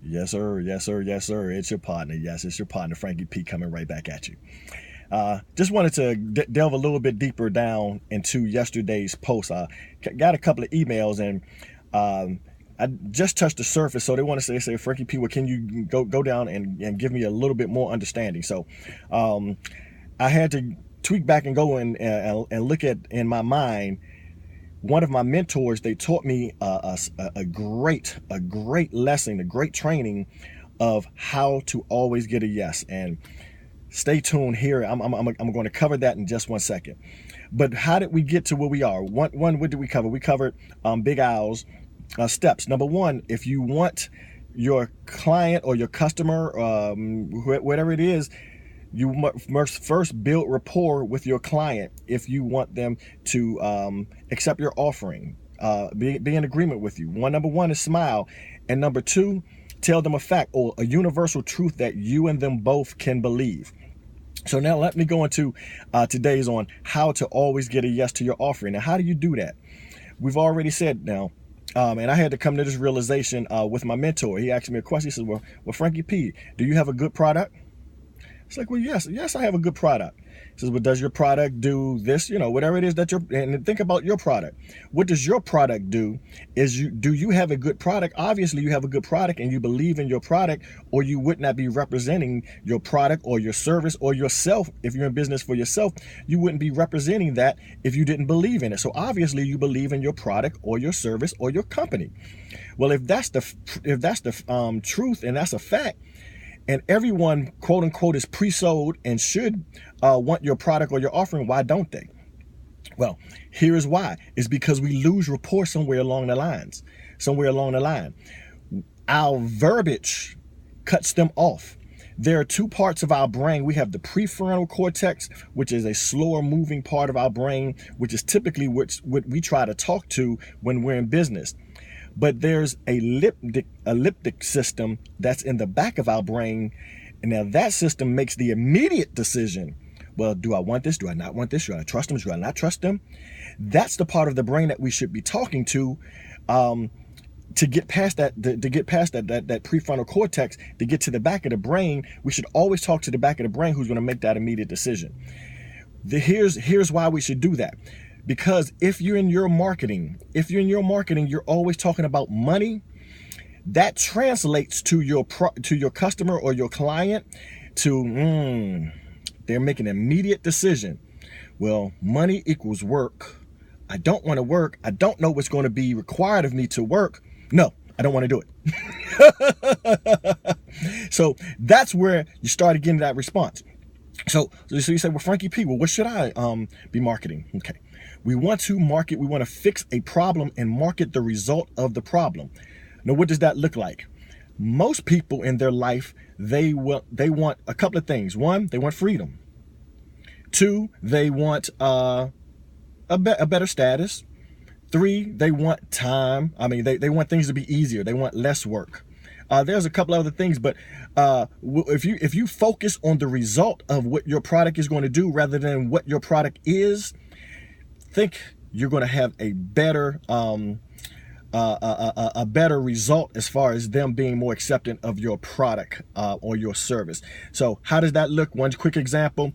Yes, sir. Yes, sir. Yes, sir. It's your partner. Yes, it's your partner, Frankie P, coming right back at you. Just wanted to delve a little bit deeper down into yesterday's post. I got a couple of emails and I just touched the surface. So they want to say, Frankie P, well, can you go down and give me a little bit more understanding? So I had to tweak back and go and look at in my mind. One of my mentors, they taught me a great lesson, a great training of how to always get a yes. And stay tuned here. I'm going to cover that in just 1 second. But how did we get to where we are? What did we cover? We covered Big Al's steps. Number one, if you want your client or your customer, whatever it is, you must first build rapport with your client if you want them to accept your offering, be in agreement with you. Number one is smile. And number two, tell them a fact or a universal truth that you and them both can believe. So now let me go into today's on how to always get a yes to your offering. Now, how do you do that? We've already said now, and I had to come to this realization with my mentor. He asked me a question. He said, well, Frankie P, do you have a good product? It's like, well, yes, I have a good product. He says, well, does your product do this? Whatever it is that and think about your product. What does your product do? Do you have a good product? Obviously, you have a good product and you believe in your product, or you would not be representing your product or your service or yourself. If you're in business for yourself, you wouldn't be representing that if you didn't believe in it. So obviously, you believe in your product or your service or your company. Well, if that's the truth and that's a fact, and everyone, quote unquote, is pre-sold and should want your product or your offering, why don't they? Well, here is why. It's because we lose rapport somewhere along the lines. Our verbiage cuts them off. There are two parts of our brain. We have the prefrontal cortex, which is a slower moving part of our brain, which is typically what we try to talk to when we're in business. But there's a elliptic system that's in the back of our brain. And now that system makes the immediate decision. Well, do I want this? Do I not want this? Should I trust them? Should I not trust them? That's the part of the brain that we should be talking to get past that, that prefrontal cortex, to get to the back of the brain. We should always talk to the back of the brain who's going to make that immediate decision. Here's why we should do that. Because if you're in your marketing, you're always talking about money. That translates to your customer or your client to they're making an immediate decision. Well, money equals work. I don't want to work. I don't know what's going to be required of me to work. No, I don't want to do it. So that's where you started getting that response. So you say, well, Frankie P, well, what should I be marketing? Okay. We want to fix a problem and market the result of the problem. Now, what does that look like? Most people in their life, they want a couple of things. One, they want freedom. Two, they want a better status. Three, they want time. They want things to be easier. They want less work. There's a couple other things, but if you focus on the result of what your product is going to do rather than what your product is, think you're going to have a better result as far as them being more accepting of your product or your service. So how does that look? One quick example: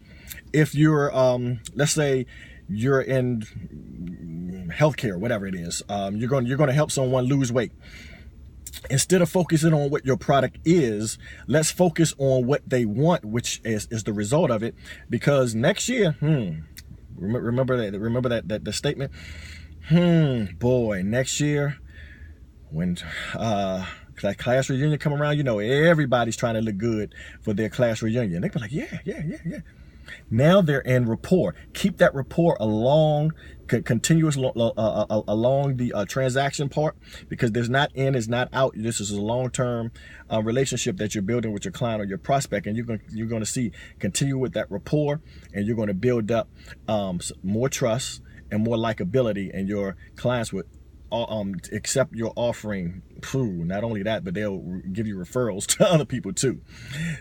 if you're let's say you're in healthcare, whatever it is, you're going to help someone lose weight. Instead of focusing on what your product is, let's focus on what they want, which is the result of it. Because next year, remember that the statement. Boy, next year when that class reunion come around, everybody's trying to look good for their class reunion. They be like, yeah. Now they're in rapport. Keep that rapport continuous along the transaction part, because there's not in, is not out. This is a long-term relationship that you're building with your client or your prospect, and you're going to continue with that rapport, and you're going to build up more trust and more likability, and your clients would accept your offering. Not only that, but they'll give you referrals to other people too.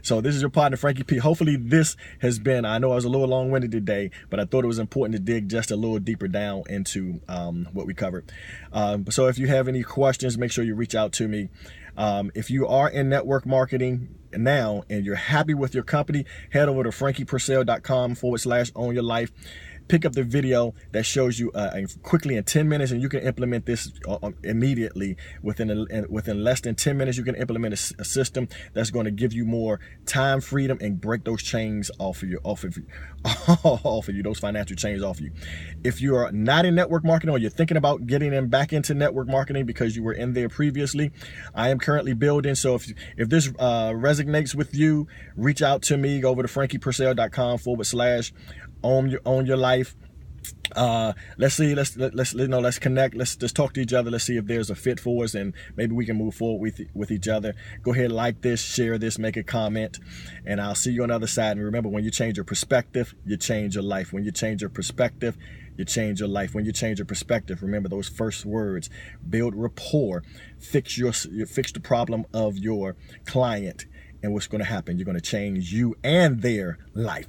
So this is your partner, Frankie P. Hopefully this has been, I know I was a little long-winded today, but I thought it was important to dig just a little deeper down into what we covered. So if you have any questions, make sure you reach out to me. If you are in network marketing now and you're happy with your company, head over to frankiePurcell.com/own your life. Pick up the video that shows you quickly in 10 minutes, and you can implement this immediately. Within less than 10 minutes, you can implement a system that's going to give you more time freedom and break those chains off of you, those financial chains off of you. If you are not in network marketing, or you're thinking about getting back into network marketing because you were in there previously, I am currently building. So if this resonates with you, reach out to me. Go over to frankiePurcell.com/own your life. Let's see, let's connect, let's just talk to each other, let's see if there's a fit for us, and maybe we can move forward with each other. Go ahead, like this, share this, make a comment, and I'll see you on the other side. And remember, when you change your perspective, you change your life. When you change your perspective, you change your life. When you change your perspective, remember those first words: build rapport, fix the problem of your client, and what's going to happen? You're going to change you and their life.